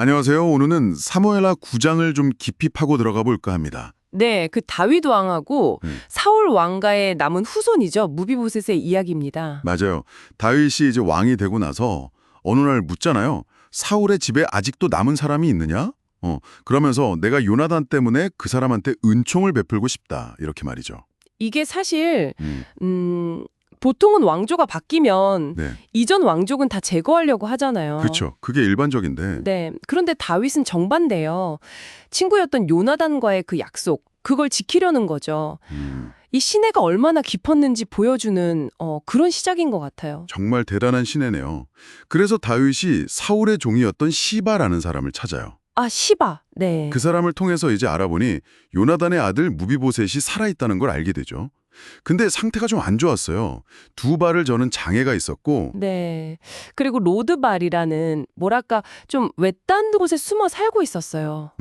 안녕하세요. 오늘은 사무엘하 9장을 좀 깊이 파고 들어가 볼까 합니다. 네, 그 다윗 왕하고 음. 사울 왕가의 남은 후손이죠. 무비보셋의 이야기입니다. 맞아요. 다윗이 이제 왕이 되고 나서 어느 날 묻잖아요. 사울의 집에 아직도 남은 사람이 있느냐? 그러면서 내가 요나단 때문에 그 사람한테 은총을 베풀고 싶다. 이렇게 말이죠. 이게 사실 음, 보통은 왕조가 바뀌면 네. 이전 왕족은 다 제거하려고 하잖아요. 그렇죠. 그게 일반적인데. 네, 그런데 다윗은 정반대예요. 친구였던 요나단과의 그 약속, 그걸 지키려는 거죠. 이 신뢰가 얼마나 깊었는지 보여주는 그런 시작인 것 같아요. 정말 대단한 신혜네요. 그래서 다윗이 사울의 종이었던 시바라는 사람을 찾아요. 아, 시바. 네. 그 사람을 통해서 이제 알아보니 요나단의 아들 무비보셋이 살아있다는 걸 알게 되죠. 근데 상태가 좀 안 좋았어요. 두 발을 저는 장애가 있었고 네. 그리고 로드발이라는 뭐랄까 좀 외딴 곳에 숨어 살고 있었어요.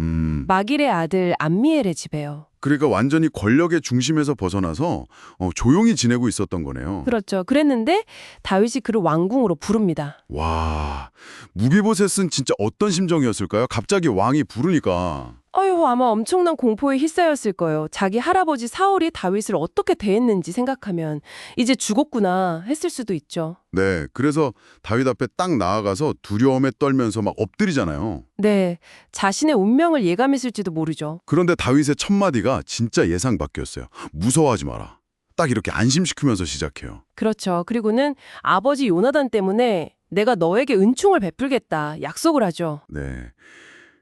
마길의 아들 암미엘의 집에요. 그러니까 완전히 권력의 중심에서 벗어나서 조용히 지내고 있었던 거네요. 그렇죠. 그랬는데 다윗이 그를 왕궁으로 부릅니다. 와, 무비보셋은 진짜 어떤 심정이었을까요? 갑자기 왕이 부르니까. 아유, 아마 엄청난 공포에 휩싸였을 거예요. 자기 할아버지 사울이 다윗을 어떻게 대했는지 생각하면 이제 죽었구나 했을 수도 있죠. 네, 그래서 다윗 앞에 딱 나아가서 두려움에 떨면서 막 엎드리잖아요. 네, 자신의 운명을 예감했을지도 모르죠. 그런데 다윗의 첫 마디가 진짜 예상 밖이었어요. 무서워하지 마라. 딱 이렇게 안심시키면서 시작해요. 그렇죠. 그리고는 아버지 요나단 때문에 내가 너에게 은총을 베풀겠다 약속을 하죠. 네,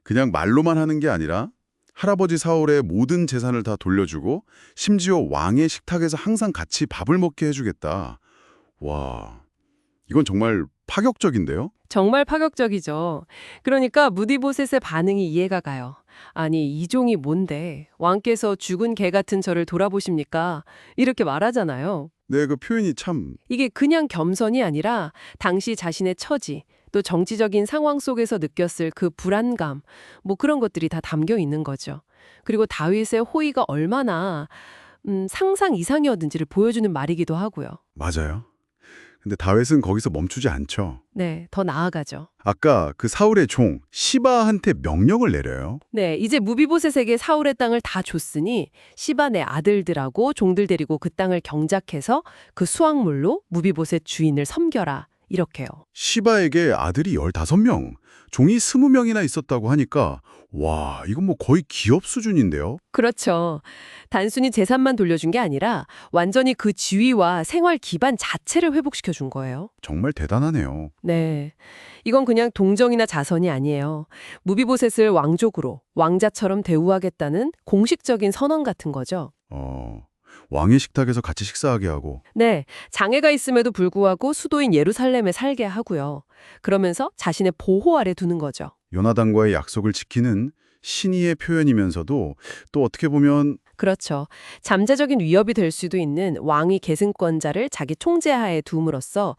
그냥 말로만 하는 게 아니라 할아버지 사울의 모든 재산을 다 돌려주고 심지어 왕의 식탁에서 항상 같이 밥을 먹게 해주겠다. 와, 이건 정말 파격적인데요? 정말 파격적이죠. 그러니까 무디보셋의 반응이 이해가 가요. 아니, 이 종이 뭔데? 왕께서 죽은 개 같은 저를 돌아보십니까? 이렇게 말하잖아요. 네, 그 표현이 참... 이게 그냥 겸손이 아니라 당시 자신의 처지, 또 정치적인 상황 속에서 느꼈을 그 불안감, 뭐 그런 것들이 다 담겨 있는 거죠. 그리고 다윗의 호의가 얼마나 상상 이상이었는지를 보여주는 말이기도 하고요. 맞아요. 근데 다윗은 거기서 멈추지 않죠. 네, 더 나아가죠. 아까 그 사울의 종 시바한테 명령을 내려요. 네, 이제 무비보셋에게 사울의 땅을 다 줬으니 시바 내 아들들하고 종들 데리고 그 땅을 경작해서 그 수확물로 무비보셋 주인을 섬겨라. 이렇게요. 시바에게 아들이 15명, 종이 20명이나 있었다고 하니까 와, 이건 뭐 거의 기업 수준인데요. 그렇죠. 단순히 재산만 돌려준 게 아니라 완전히 그 지위와 생활 기반 자체를 회복시켜 준 거예요. 정말 대단하네요. 네. 이건 그냥 동정이나 자선이 아니에요. 무비보셋을 왕족으로, 왕자처럼 대우하겠다는 공식적인 선언 같은 거죠. 왕의 식탁에서 같이 식사하게 하고 네. 장애가 있음에도 불구하고 수도인 예루살렘에 살게 하고요. 그러면서 자신의 보호 아래 두는 거죠. 요나단과의 약속을 지키는 신의의 표현이면서도 또 어떻게 보면 그렇죠. 잠재적인 위협이 될 수도 있는 왕위 계승권자를 자기 총재하에 둠으로써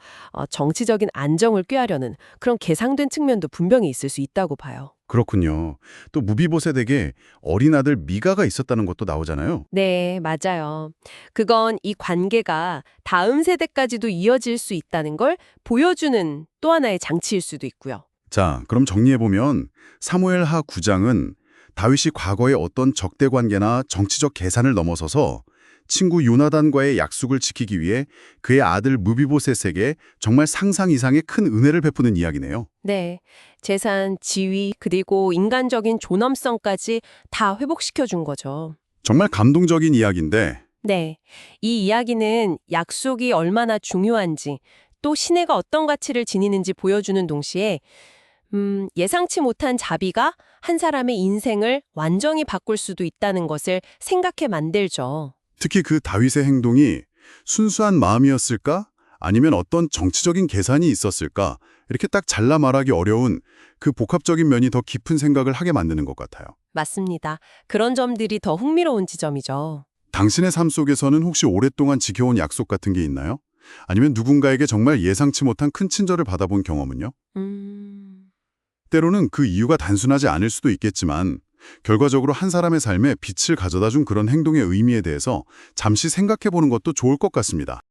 정치적인 안정을 꾀하려는 그런 계상된 측면도 분명히 있을 수 있다고 봐요. 그렇군요. 또 무비보셋에게 어린 아들 미가가 있었다는 것도 나오잖아요. 네, 맞아요. 그건 이 관계가 다음 세대까지도 이어질 수 있다는 걸 보여주는 또 하나의 장치일 수도 있고요. 자, 그럼 정리해보면 사무엘하 9장은 다윗이 과거의 어떤 적대 관계나 정치적 계산을 넘어서서 친구 요나단과의 약속을 지키기 위해 그의 아들 무비보셋에게 정말 상상 이상의 큰 은혜를 베푸는 이야기네요. 네, 재산, 지위, 그리고 인간적인 존엄성까지 다 회복시켜 준 거죠. 정말 감동적인 이야기인데 네, 이 이야기는 약속이 얼마나 중요한지 또 신혜가 어떤 가치를 지니는지 보여주는 동시에 예상치 못한 자비가 한 사람의 인생을 완전히 바꿀 수도 있다는 것을 생각해 만들죠. 특히 그 다윗의 행동이 순수한 마음이었을까? 아니면 어떤 정치적인 계산이 있었을까? 이렇게 딱 잘라 말하기 어려운 그 복합적인 면이 더 깊은 생각을 하게 만드는 것 같아요. 맞습니다. 그런 점들이 더 흥미로운 지점이죠. 당신의 삶 속에서는 혹시 오랫동안 지켜온 약속 같은 게 있나요? 아니면 누군가에게 정말 예상치 못한 큰 친절을 받아본 경험은요? 때로는 그 이유가 단순하지 않을 수도 있겠지만 결과적으로 한 사람의 삶에 빛을 가져다 준 그런 행동의 의미에 대해서 잠시 생각해 보는 것도 좋을 것 같습니다.